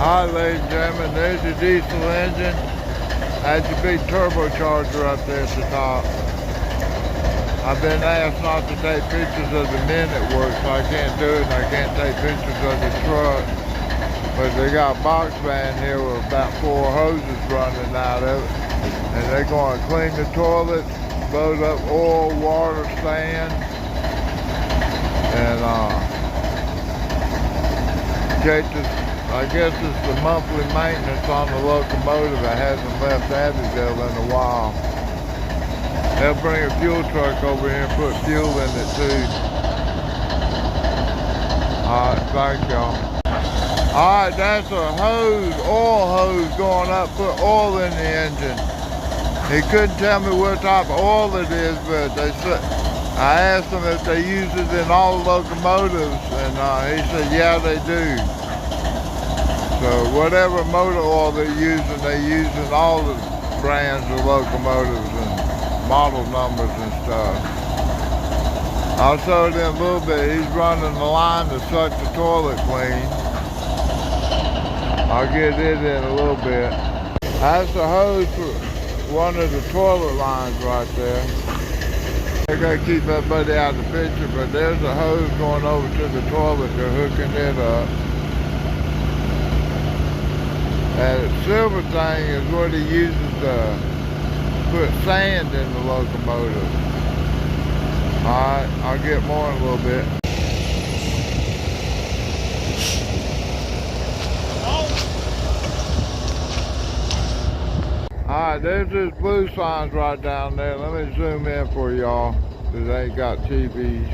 Hi, ladies and gentlemen, there's your diesel engine. That's your big turbocharger up there at the top. I've been asked not to take pictures of the men that work, so I can't do it, and I can't take pictures of the truck. But they got a box van here with about 4 hoses running out of it. And they're going to clean the toilets, load up oil, water, sand, and check this. I guess it's the monthly maintenance on the locomotive. It hasn't left Abbeville in a while. They'll bring a fuel truck over here and put fuel in it too. Alright, thank y'all. Alright, that's a hose, oil hose going up, put oil in the engine. He couldn't tell me what type of oil it is, but they said, I asked him if they use it in all locomotives, and he said, yeah, they do. So whatever motor oil they're using all the brands of locomotives and model numbers and stuff. I'll show it in a little bit. He's running the line to suck the toilet clean. I'll get it in a little bit. That's the hose for one of the toilet lines right there. I gotta keep everybody out of the picture, but there's a hose going over to the toilet. They're hooking it up. And the silver thing is what he uses to put sand in the locomotive. Alright, I'll get more in a little bit. Alright, there's this blue signs right down there. Let me zoom in for y'all, because they ain't got TVs.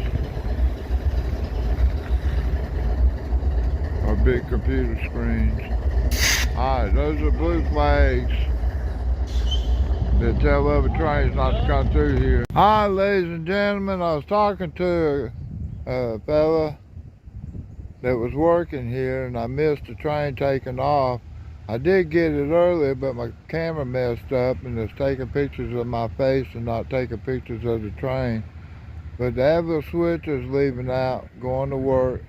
Or big computer screens. Alright, those are blue flags that tell other trains not to come through here. Alright, ladies and gentlemen, I was talking to a fella that was working here, and I missed the train taking off. I did get it earlier, but my camera messed up and it's taking pictures of my face and not taking pictures of the train. But the Abbeville switcher's leaving out, going to work.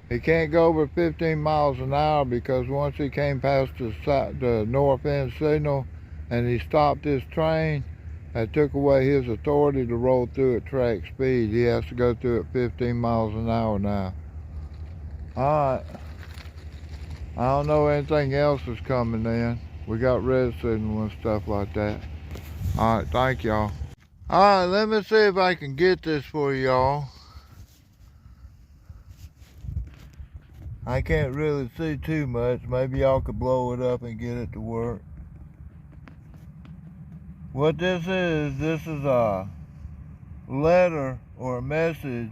He can't go over 15 miles an hour because once he came past the north end signal and he stopped his train, that took away his authority to roll through at track speed. He has to go through at 15 miles an hour now. Alright. I don't know anything else is coming in. We got red signal and stuff like that. Alright, thank y'all. Alright, let me see if I can get this for y'all. I can't really see too much. Maybe y'all could blow it up and get it to work. What this is a letter or a message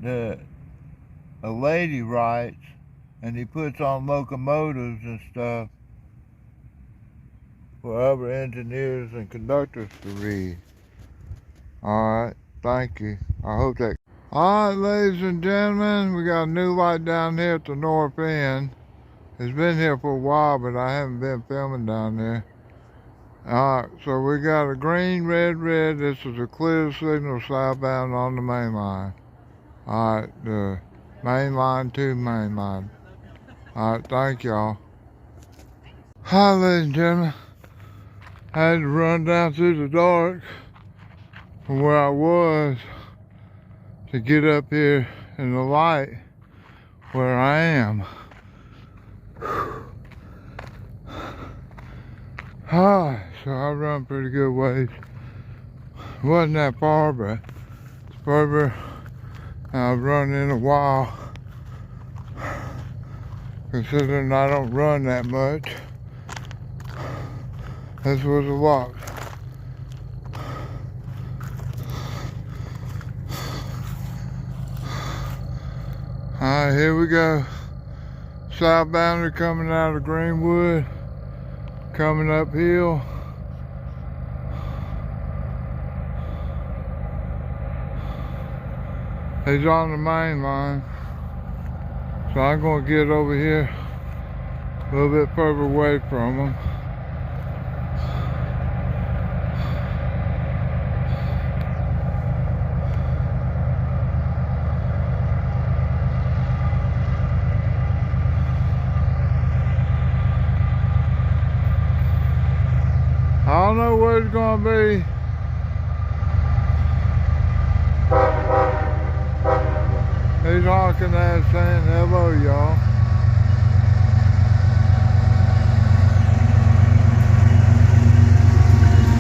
that a lady writes and he puts on locomotives and stuff for other engineers and conductors to read. Alright, thank you. I hope that... Alright, ladies and gentlemen, we got a new light down here at the north end. It's been here for a while, but I haven't been filming down there. Alright, so we got a green, red, red. This is a clear signal southbound on the main line. Alright, the main line to main line. Alright, thank y'all. Hi, ladies and gentlemen. I had to run down through the dark from where I was to get up here in the light where I am. Hi, so I run pretty good ways. Wasn't that far, but it's further I've run in a while. Considering I don't run that much, this was a walk. Alright, here we go. Southbounder coming out of Greenwood, coming uphill. He's on the main line. So I'm going to get over here a little bit further away from him. who's gonna be. He's honking at us saying hello, y'all.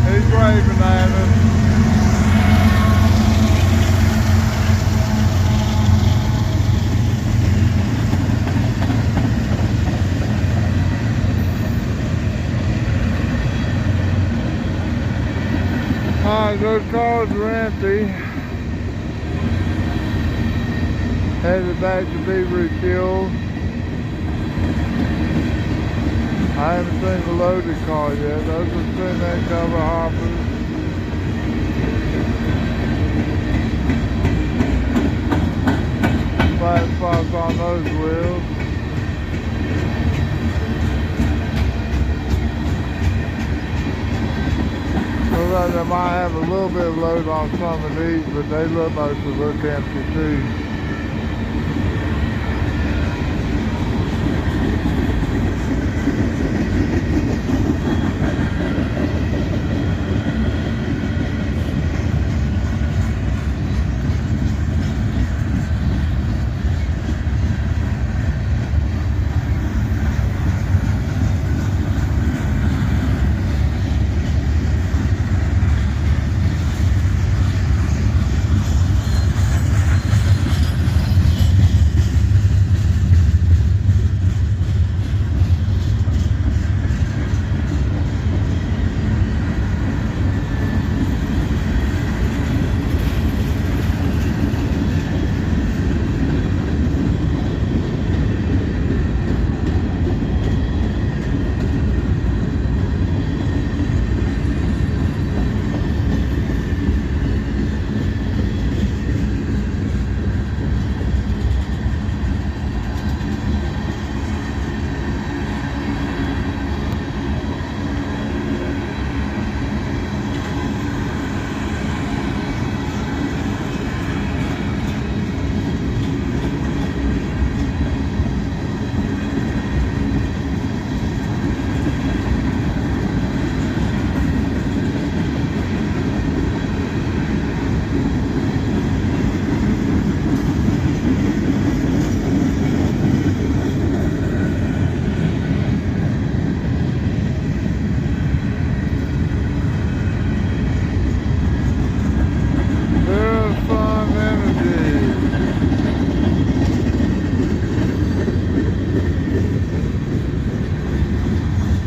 He's waving at us. Alright, those cars are empty. Headed back to be refueled. I haven't seen the loaded car yet. Those are cement cover hoppers. Flat spots on those wheels. Looks like they might have a little bit of load on some of these, but they look mostly look empty too.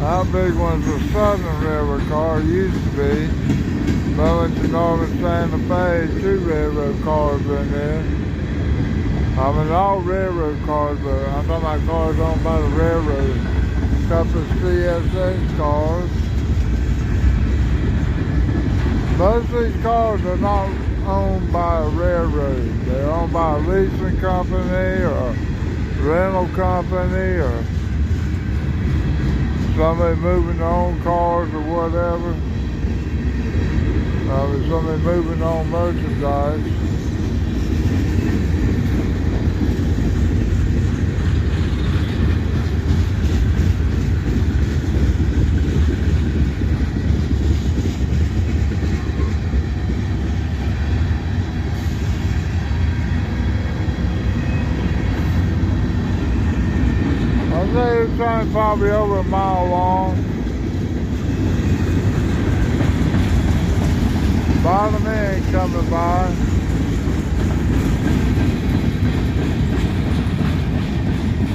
How big one's a Southern Railroad car, used to be. Burlington, Northern Santa Fe, 2 railroad cars in there. I mean, all railroad cars, but I'm talking about cars owned by the railroad. A couple of CSX cars. Most of these cars are not owned by a railroad. They're owned by a leasing company or a rental company or somebody moving their own cars or whatever. Somebody moving their own merchandise. I say this train's probably over a mile long. Bottom end coming by.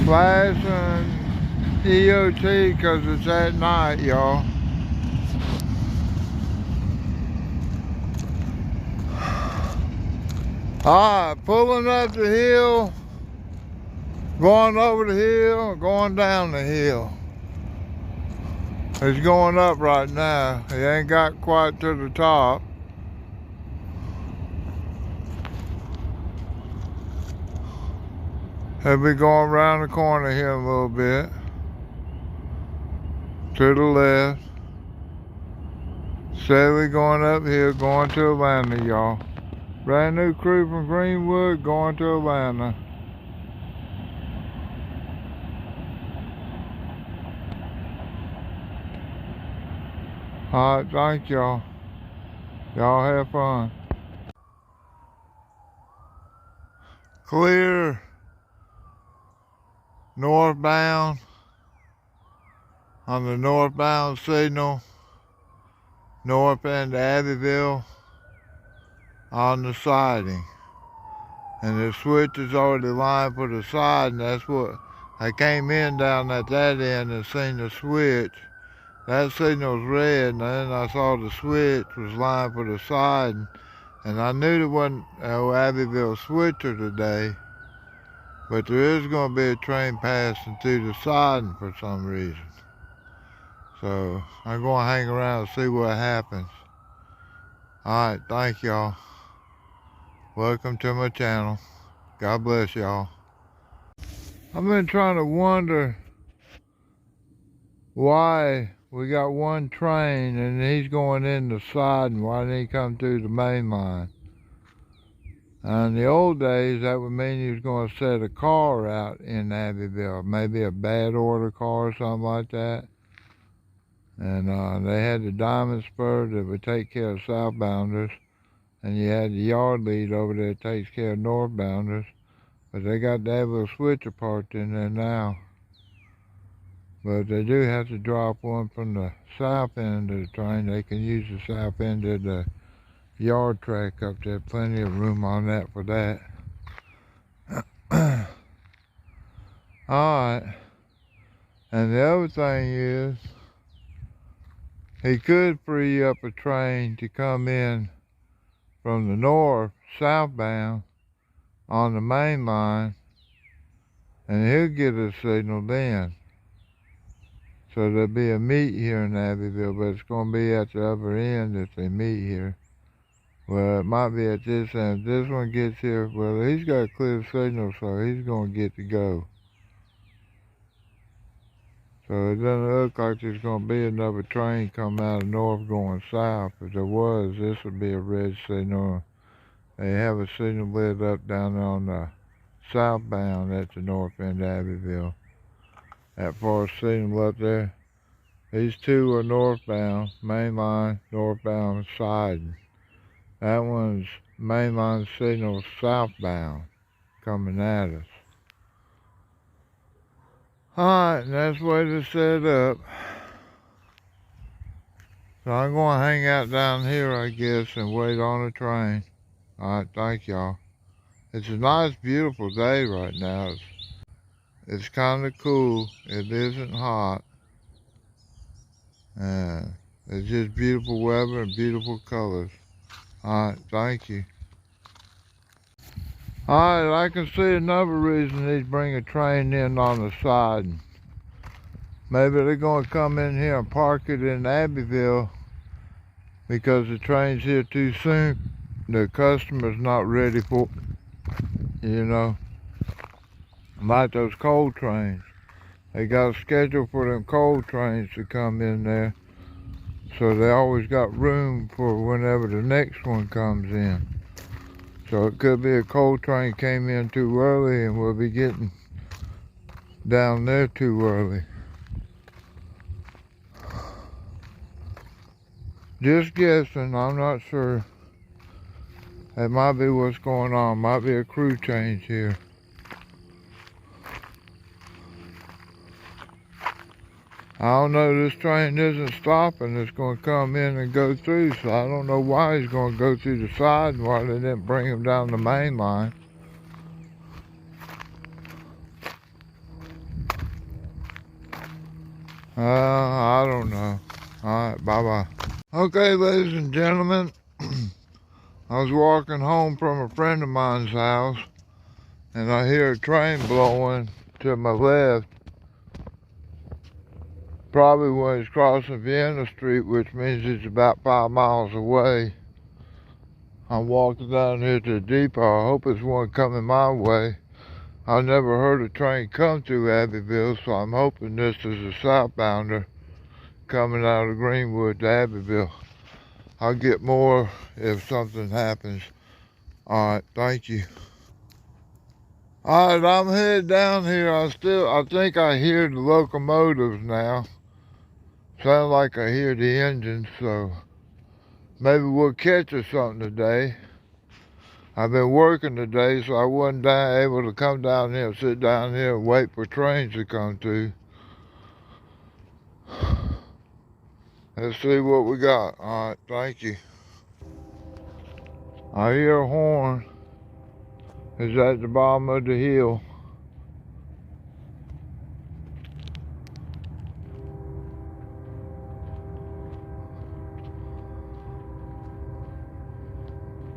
Flashing EOT because it's at night, y'all. Alright, pulling up the hill. Going over the hill, going down the hill. It's going up right now. It ain't got quite to the top. It'll be going around the corner here a little bit. To the left. Steadily going up here, going to Atlanta, y'all. Brand new crew from Greenwood, going to Atlanta. All right, thank y'all. Y'all have fun. Clear northbound on the northbound signal, north end of Abbeville on the siding. And the switch is already lined for the side, and that's what I came in down at that end and seen the switch. That signal's red, and then I saw the switch was lined for the side, and I knew there wasn't no Abbeville switcher today, but there is going to be a train passing through the siding for some reason. So I'm going to hang around and see what happens. All right, thank y'all. Welcome to my channel. God bless y'all. I've been trying to wonder why we got one train and he's going in the side, and why didn't he come through the main line? In the old days, that would mean he was going to set a car out in Abbeville, maybe a bad order car or something like that. And they had the diamond spur that would take care of southbounders, and you had the yard lead over there that takes care of northbounders. But they got that little switcher parked in there now. But they do have to drop one from the south end of the train. They can use the south end of the yard track up there. Plenty of room on that for that. Alright. And the other thing is, he could free up a train to come in from the north, southbound, on the main line, and he'll get a signal then. So there'll be a meet here in Abbeville, but it's going to be at the other end if they meet here. Well, it might be at this end. If this one gets here, well, he's got a clear signal, so he's going to get to go. So it doesn't look like there's going to be another train coming out of north going south. If there was, this would be a red signal. They have a signal lit up down there on the southbound at the north end of Abbeville. That far signal up there. These two are northbound, main line, northbound siding. That one's mainline signal southbound, coming at us. Alright, and that's the way to set up. So I'm going to hang out down here, I guess, and wait on a train. Alright, thank y'all. It's a nice, beautiful day right now. It's kind of cool. It isn't hot. It's just beautiful weather and beautiful colors. Alright, thank you. Alright, I can see another reason they'd bring a train in on the side. Maybe they're going to come in here and park it in Abbeville because the train's here too soon. The customer's not ready for, you know, like those coal trains. They got a schedule for them coal trains to come in there. So they always got room for whenever the next one comes in. So it could be a coal train came in too early and we'll be getting down there too early. Just guessing, I'm not sure. That might be what's going on. Might be a crew change here. I don't know, this train isn't stopping. It's going to come in and go through, so I don't know why he's going to go through the side and why they didn't bring him down the main line. I don't know. Alright, bye-bye. Okay, ladies and gentlemen, I was walking home from a friend of mine's house, and I hear a train blowing to my left. Probably when he's crossing Vienna Street, which means it's about 5 miles away. I'm walking down here to the depot. I hope it's one coming my way. I've never heard a train come through Abbeville, so I'm hoping this is a southbounder coming out of Greenwood to Abbeville. I'll get more if something happens. Alright, thank you. Alright, I'm headed down here. I think I hear the locomotives now. Sounds like I hear the engine, so maybe we'll catch us something today. I've been working today, so I wasn't able to come down here, sit down here and wait for trains to come through. Let's see what we got. All right, thank you. I hear a horn. It's at the bottom of the hill.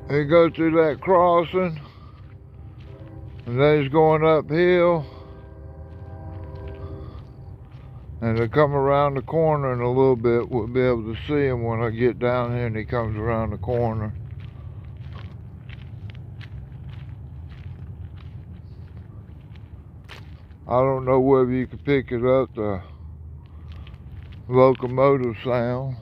It goes through that crossing, and then it's going uphill, and they come around the corner in a little bit. We'll be able to see him when I get down here and he comes around the corner. I don't know whether you can pick it up, the locomotive sound.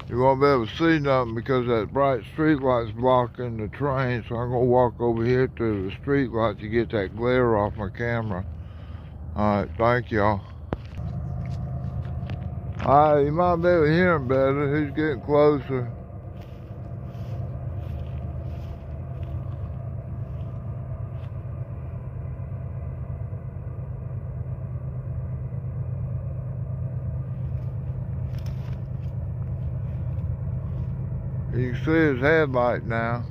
You won't be able to see nothing because that bright street light's blocking the train, so I'm gonna walk over here to the street light to get that glare off my camera. Alright, thank y'all. Alright, you might be able to hear him better. He's getting closer. You can see his headlight now.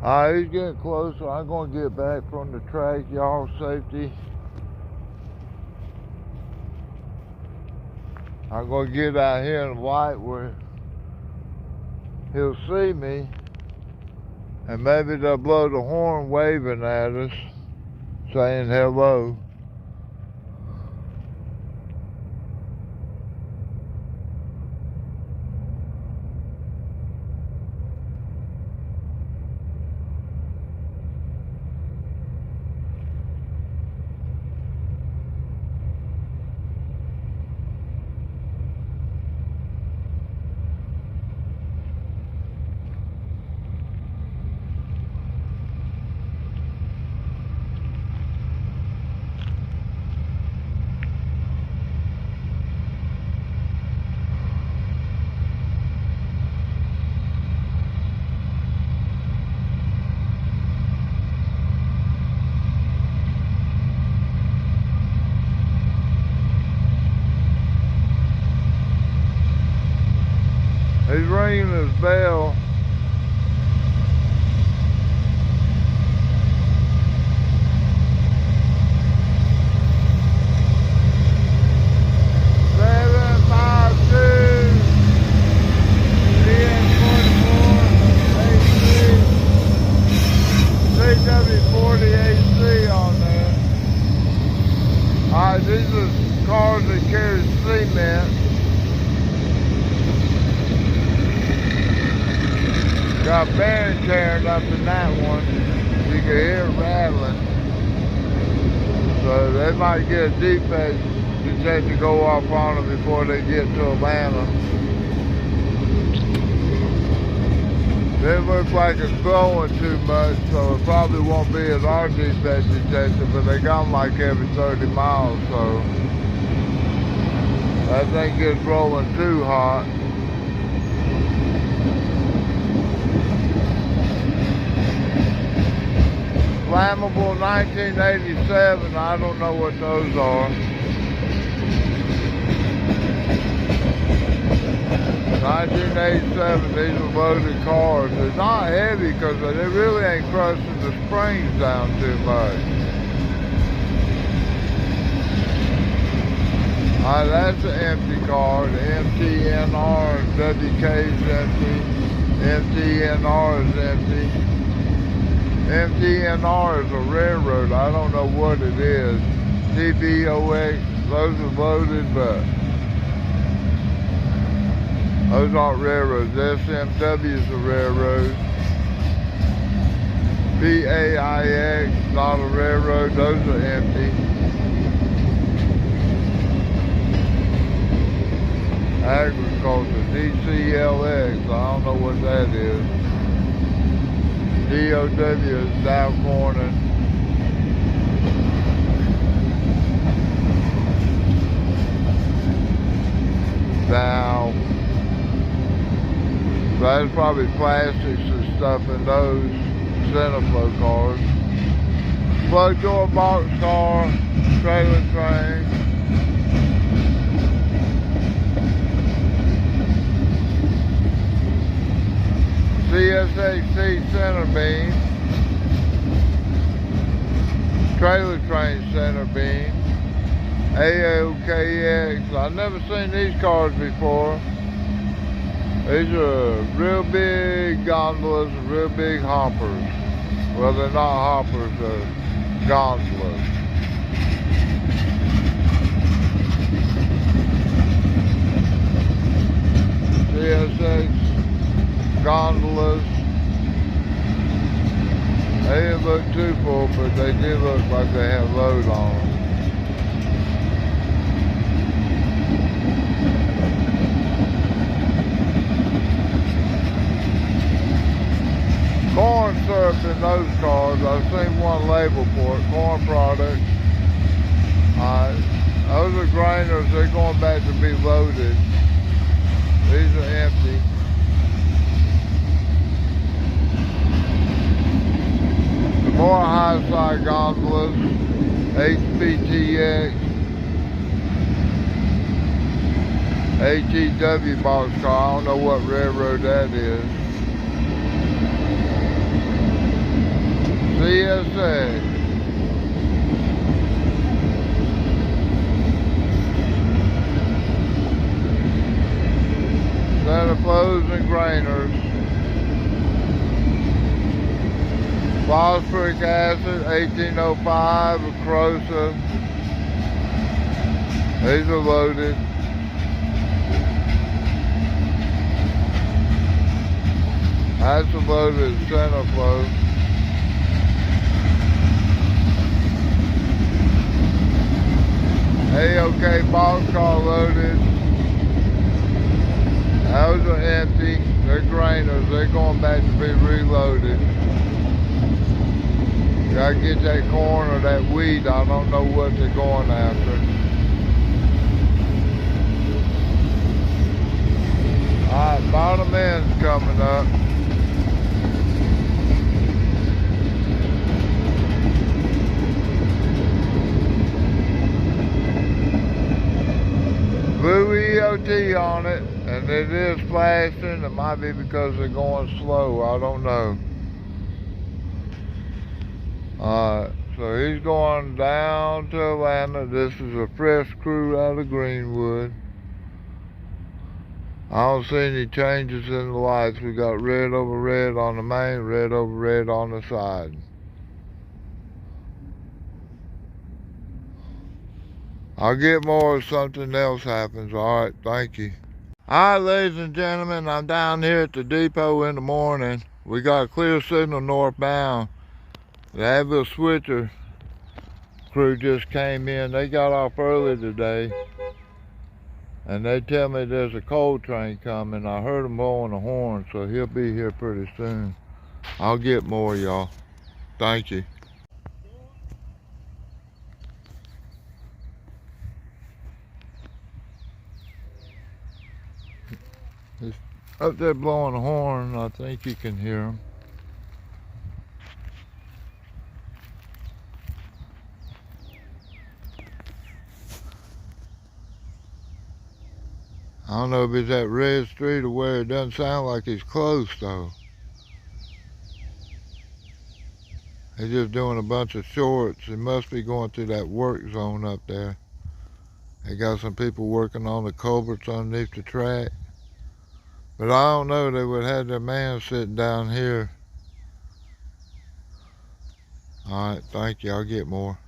Alright, he's getting closer. I'm going to get back from the track, y'all, safety. I'm going to get out here in the light where he'll see me. And maybe they'll blow the horn waving at us, saying hello. He's ringing his bell. Alright, these are cars that carry cement. Got bearing tearing up in that one. You can hear it rattling. So they might get a defect detector to go off on them before they get to Atlanta. It looks like it's blowing too much, so it probably won't be at our defect detector, but they got them like every 30 miles, so that thing gets rolling too hot. Flammable 1987, I don't know what those are. 1987, these are loaded cars. They're not heavy because they really ain't crushing the springs down too much. Alright, that's an empty car. The MTNR and WK is empty. MTNR is empty. MTNR is a railroad. I don't know what it is. TBOX, those are loaded, but those aren't railroads. SMW is a railroad. PAIX, not a railroad. Those are empty. Agriculture, DCLX, I don't know what that is. DOW is Dow Corning. Dow. So that's probably plastics and stuff in those Centerflow cars. Plug door box car, trailer train. CSHC center beam. Trailer train center beam. AOKX. I've never seen these cars before. These are real big gondolas and real big hoppers. Well, they're not hoppers, they're gondolas. CSX gondolas. They didn't look too full, but they did look like they had load on them. Corn syrup in those cars. I've seen one label for it, corn products. Those are grainers, they're going back to be loaded. These are empty. The more high side gondolas, HPTX, HEW box car, I don't know what railroad that is. CSX. Centerflows and grainers. Phosphoric acid, 1805, Acrosa. These are loaded. That's a loaded Centerflow. AOK box car loaded. Those are empty. They're grainers. They're going back to be reloaded. Gotta get that corn or that wheat. I don't know what they're going after. Alright, bottom end's coming up. Blue EOT on it, and it is flashing. It might be because they're going slow, I don't know. Alright, so he's going down to Atlanta. This is a fresh crew out of Greenwood. I don't see any changes in the lights. We got red over red on the main, red over red on the side. I'll get more if something else happens. Alright, thank you. Alright, ladies and gentlemen, I'm down here at the depot in the morning. We got a clear signal northbound. The Advil Switcher crew just came in. They got off early today. And they tell me there's a coal train coming. I heard him blowing a horn, so he'll be here pretty soon. I'll get more, y'all. Thank you. He's up there blowing a horn. I think you can hear him. I don't know if it's that red street or where. It doesn't sound like he's close though. He's just doing a bunch of shorts. He must be going through that work zone up there. They got some people working on the culverts underneath the track. But I don't know, they would have their man sitting down here. Alright, thank you, I'll get more.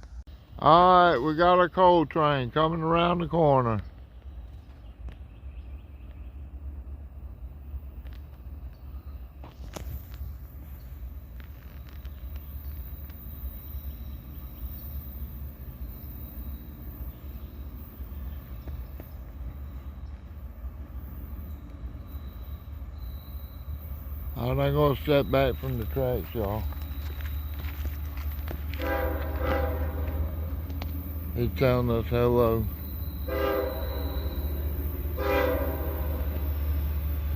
Alright, we got a coal train coming around the corner. I'm not gonna step back from the tracks, y'all. He's telling us hello.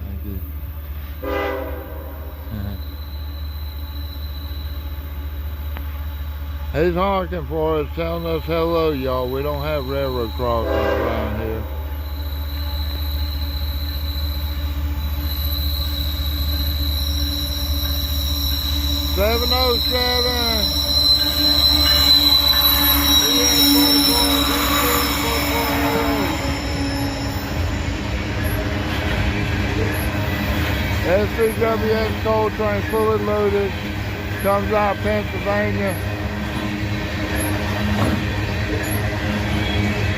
Thank you. He's honking for us, telling us hello, y'all. We don't have railroad crossings around here. Seven oh seven. SCWS coal train fully loaded. Comes out of Pennsylvania.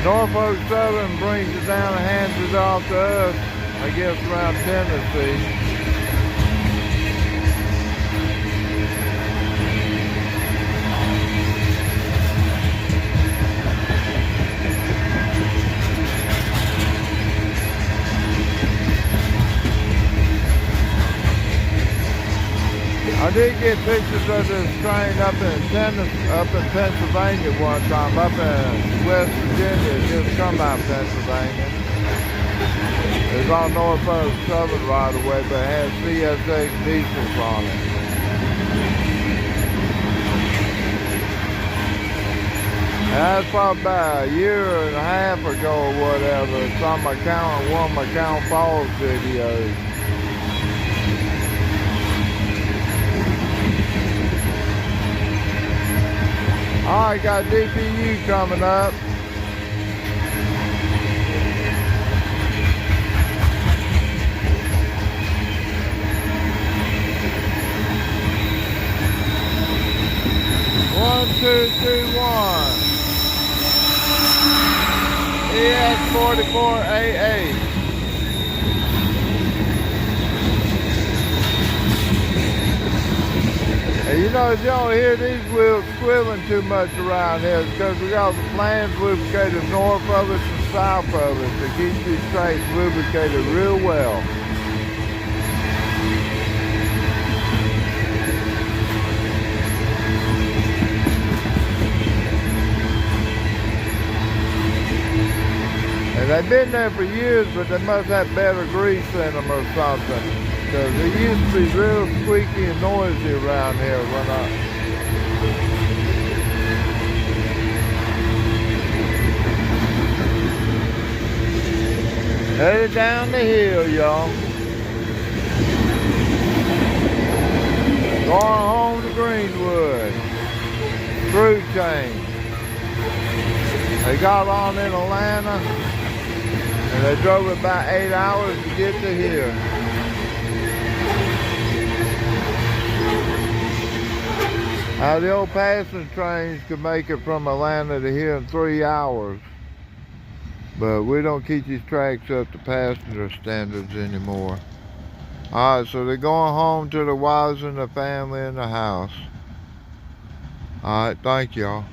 Norfolk Southern brings it down and hands it off to us, I guess around Tennessee. I did get pictures of this train up in Pennsylvania one time, up in West Virginia. It just come out of Pennsylvania. It's on Norfolk Southern right away, but it has CSX diesels on it. And that's probably about a year and a half ago or whatever. It's on one of my Count Falls videos. Alright, got DPU coming up. One, two, two, one. ES44AA. Hey, you know, if y'all hear these wheels squealing too much around here, it's because we got the flange lubricated north of us and south of us to keep these tracks lubricated real well. And they've been there for years, but they must have better grease in them or something. Because it used to be real squeaky and noisy around here when headed down the hill, y'all. Going home to Greenwood. Through chain. They got on in Atlanta and they drove about 8 hours to get to here. Now the old passenger trains could make it from Atlanta to here in 3 hours. But we don't keep these tracks up to passenger standards anymore. Alright, so they're going home to the wives and the family in the house. Alright, thank y'all.